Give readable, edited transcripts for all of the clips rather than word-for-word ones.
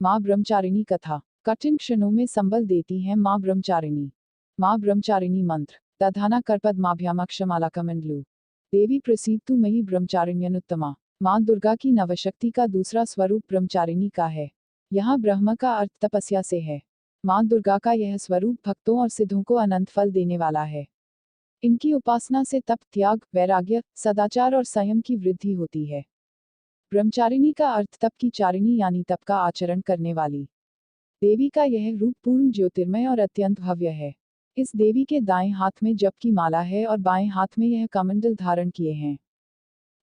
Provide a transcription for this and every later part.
माँ ब्रह्मचारिणी कथा। कठिन क्षणों में संबल देती हैं माँ ब्रह्मचारिणी। माँ ब्रह्मचारिणी मंत्र। दधाना करपद्माभ्यामक्षमालाकमंडलू। देवी प्रसीदतु मयि ब्रह्मचारिण्यनुत्तमा। माँ दुर्गा की नवशक्ति का दूसरा स्वरूप ब्रह्मचारिणी का है। यहाँ ब्रह्म का अर्थ तपस्या से है। माँ दुर्गा का यह स्वरूप भक्तों और सिद्धों को अनंत फल देने वाला है। इनकी उपासना से तप, त्याग, वैराग्य, सदाचार और संयम की वृद्धि होती है। ब्रह्मचारिणी का अर्थ तप की चारिणी यानी तप का आचरण करने वाली। देवी का यह रूप पूर्ण ज्योतिर्मय और अत्यंत भव्य है। इस देवी के दाएं हाथ में जप की माला है और बाएं हाथ में यह कमंडल धारण किए हैं।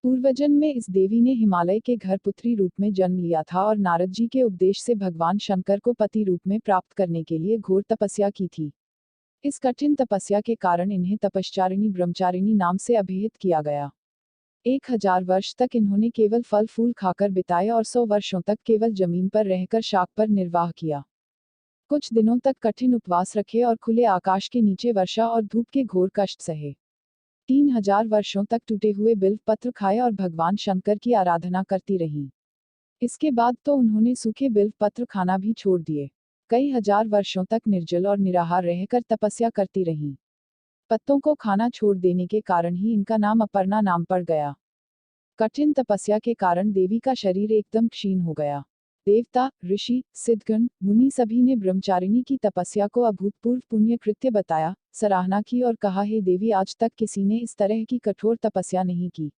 पूर्वजन्म में इस देवी ने हिमालय के घर पुत्री रूप में जन्म लिया था और नारद जी के उपदेश से भगवान शंकर को पति रूप में प्राप्त करने के लिए घोर तपस्या की थी। इस कठिन तपस्या के कारण इन्हें तपश्चारिणी ब्रह्मचारिणी नाम से अभिहित किया गया। 1000 वर्ष तक इन्होंने केवल फल फूल खाकर बिताए और 100 वर्षों तक केवल जमीन पर रहकर शाक पर निर्वाह किया। कुछ दिनों तक कठिन उपवास रखे और खुले आकाश के नीचे वर्षा और धूप के घोर कष्ट सहे। 3000 वर्षों तक टूटे हुए बिल्व पत्र खाए और भगवान शंकर की आराधना करती रहीं। इसके बाद तो उन्होंने सूखे बिल्व पत्र खाना भी छोड़ दिए। कई हजार वर्षों तक निर्जल और निराहार रहकर तपस्या करती रहीं। पत्तों को खाना छोड़ देने के कारण ही इनका नाम अपर्णा नाम पड़ गया। कठिन तपस्या के कारण देवी का शरीर एकदम क्षीण हो गया। देवता, ऋषि, सिद्धगण, मुनि सभी ने ब्रह्मचारिणी की तपस्या को अभूतपूर्व पुण्य कृत्य बताया, सराहना की और कहा, हे देवी, आज तक किसी ने इस तरह की कठोर तपस्या नहीं की।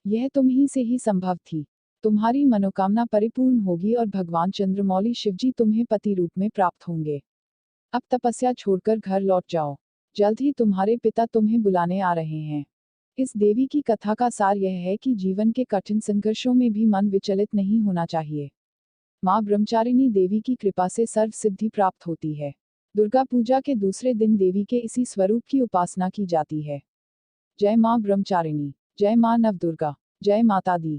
यह तुम ही से ही संभव थी। तुम्हारी मनोकामना परिपूर्ण होगी और भगवान चंद्रमौली शिवजी तुम्हें पति रूप में प्राप्त होंगे। अब तपस्या छोड़कर घर लौट जाओ। जल्द ही तुम्हारे पिता तुम्हें बुलाने आ रहे हैं। इस देवी की कथा का सार यह है कि जीवन के कठिन संघर्षों में भी मन विचलित नहीं होना चाहिए। माँ ब्रह्मचारिणी देवी की कृपा से सर्व सिद्धि प्राप्त होती है। दुर्गा पूजा के दूसरे दिन देवी के इसी स्वरूप की उपासना की जाती है। जय माँ ब्रह्मचारिणी। जय माँ नवदुर्गा। जय माता दी।